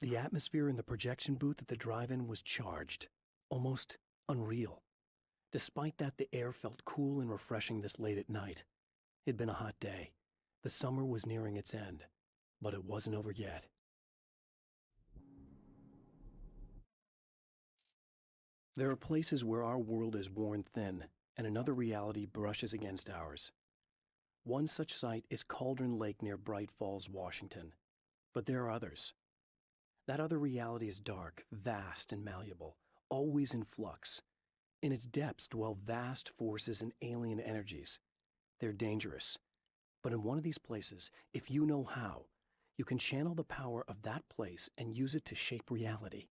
The atmosphere in the projection booth at the drive-in was charged, almost unreal. Despite that, the air felt cool and refreshing this late at night. It'd been a hot day. The summer was nearing its end, but it wasn't over yet. There are places where our world is worn thin, and another reality brushes against ours. One such site is Cauldron Lake near Bright Falls, Washington. But there are others. That other reality is dark, vast, and malleable, always in flux. In its depths dwell vast forces and alien energies. They're dangerous. But in one of these places, if you know how, you can channel the power of that place and use it to shape reality.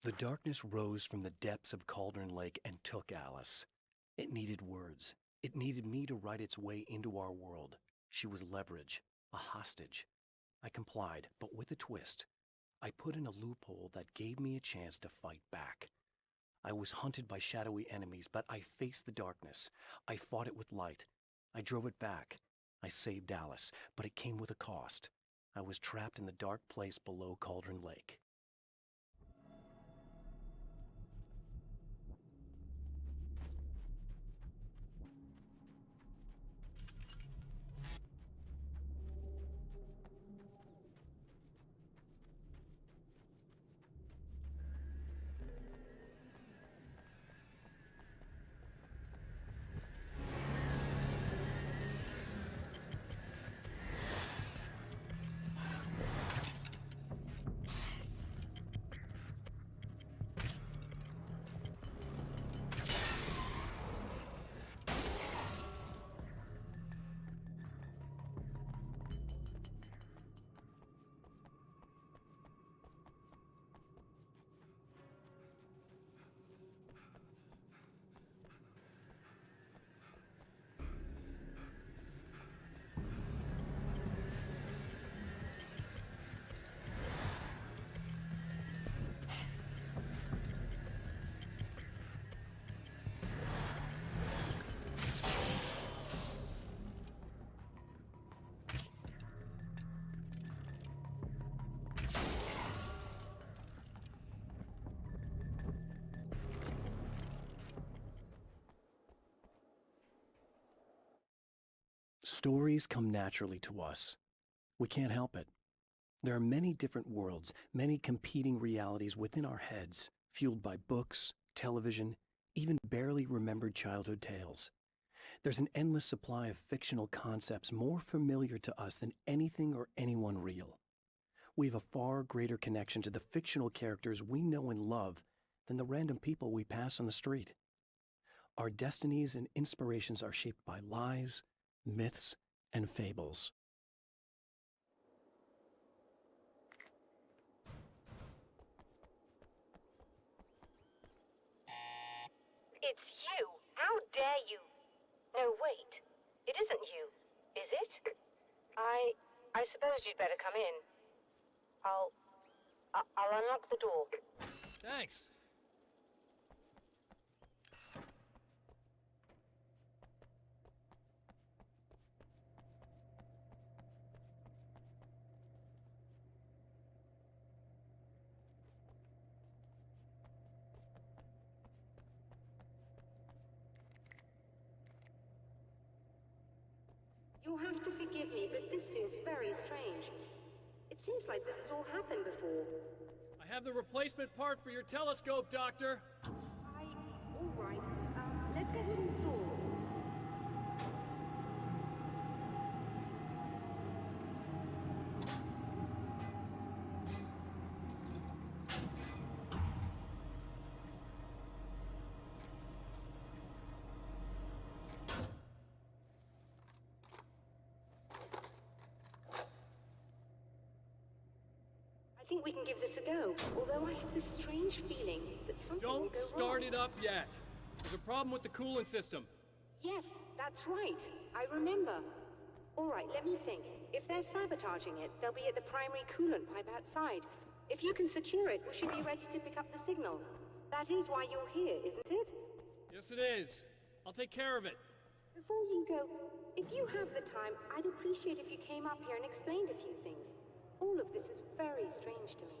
The darkness rose from the depths of Cauldron Lake and took Alice. It needed words. It needed me to write its way into our world. She was leverage, a hostage. I complied, but with a twist. I put in a loophole that gave me a chance to fight back. I was hunted by shadowy enemies, but I faced the darkness. I fought it with light. I drove it back. I saved Alice, but it came with a cost. I was trapped in the dark place below Cauldron Lake. Stories come naturally to us. We can't help it. There are many different worlds, many competing realities within our heads, fueled by books, television, even barely remembered childhood tales. There's an endless supply of fictional concepts more familiar to us than anything or anyone real. We have a far greater connection to the fictional characters we know and love than the random people we pass on the street. Our destinies and inspirations are shaped by lies, myths, and fables. It's you! How dare you! No, wait. It isn't you, is it? I suppose you'd better come in. I'll unlock the door. Thanks. You'll have to forgive me, but this feels very strange. It seems like this has all happened before. I have the replacement part for your telescope, Doctor. All right. Let's get it installed. we can give this a go, although I have this strange feeling that something will Don't go start wrong. it up yet. There's a problem with the coolant system. Yes, that's right. I remember. All right, let me think. If they're sabotaging it, they'll be at the primary coolant pipe outside. If you can secure it, we should be ready to pick up the signal. That is why you're here, isn't it? Yes, it is. I'll take care of it. Before you go, if you have the time, I'd appreciate if you came up here and explained a few things. All of this is very strange to me.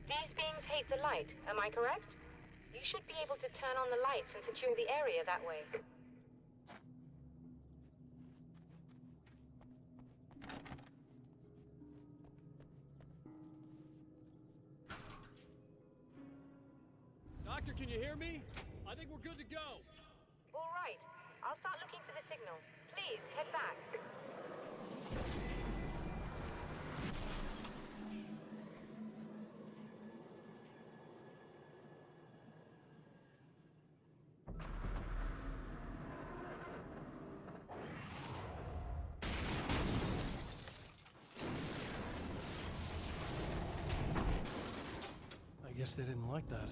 These beings hate the light, am I correct? You should be able to turn on the lights and secure the area that way. Doctor, can you hear me? I think we're good to go. All right. I'll start looking for the signal. Please, head back. I guess they didn't like that.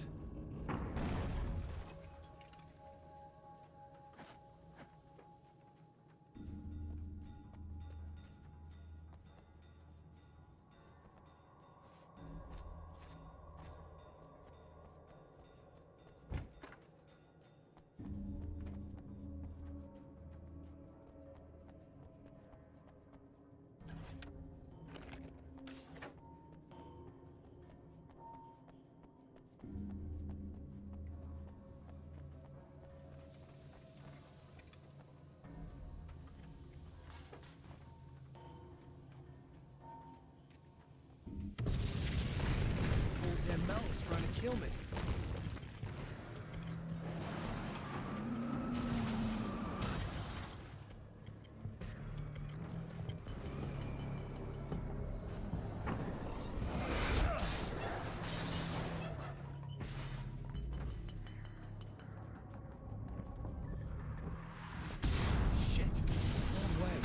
Damn mouse trying to kill me. Shit. Wrong way.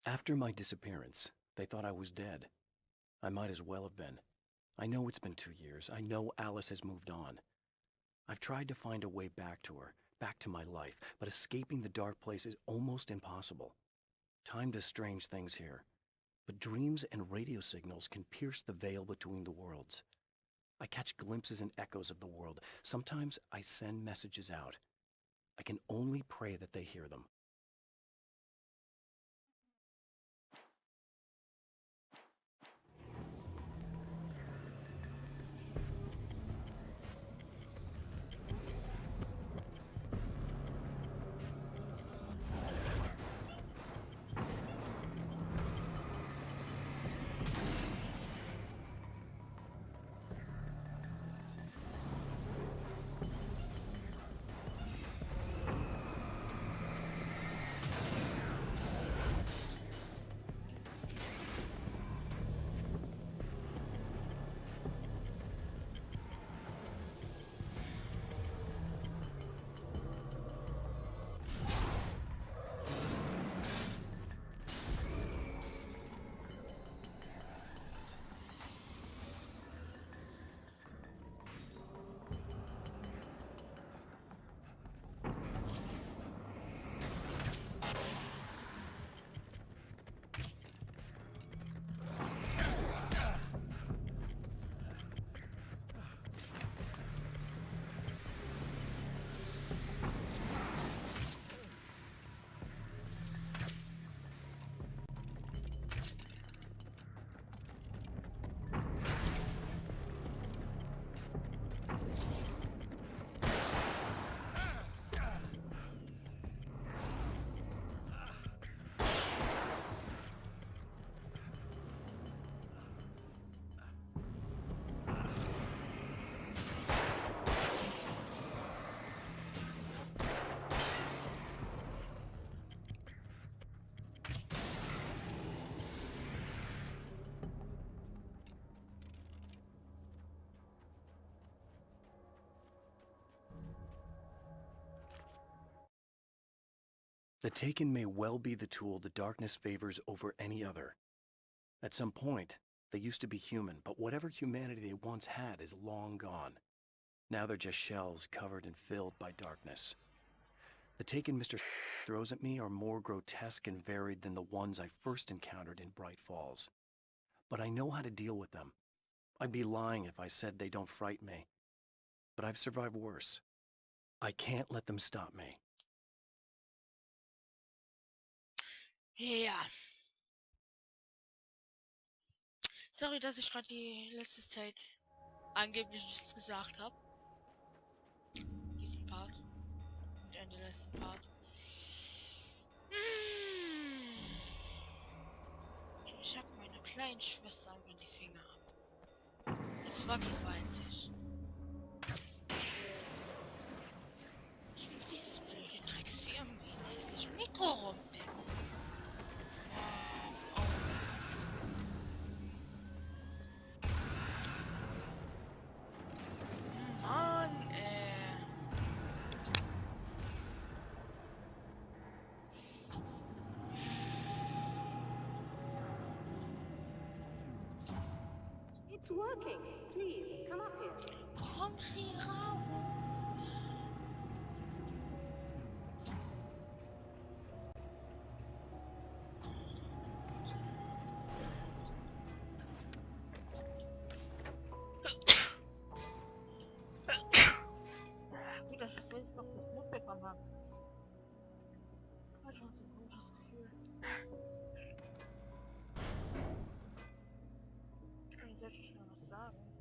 After my disappearance, they thought I was dead. I might as well have been. I know it's been 2 years. I know Alice has moved on. I've tried to find a way back to her, back to my life, but escaping the dark place is almost impossible. Time does strange things here, but dreams and radio signals can pierce the veil between the worlds. I catch glimpses and echoes of the world. Sometimes I send messages out. I can only pray that they hear them. The Taken may well be the tool the darkness favors over any other. At some point, they used to be human, but whatever humanity they once had is long gone. Now they're just shells covered and filled by darkness. The Taken Mr. throws at me are more grotesque and varied than the ones I first encountered in Bright Falls. But I know how to deal with them. I'd be lying if I said they don't frighten me. But I've survived worse. I can't let them stop me. Ja. Sorry, dass ich gerade die letzte Zeit angeblich nichts gesagt habe. Diesen Part. Und den letzten Part. Ich habe meiner kleinen Schwester über die Finger ab. Es war gewaltig. Ich will dieses blöde Drecksfirmen in dieses Mikro rumbinden. Mann, It's working. Please, come up here. Komm sie raus. Gut, dass ich jetzt noch das mitbekommen habe. War schon so ein gutes Gefühl. Ich sollte schon was sagen.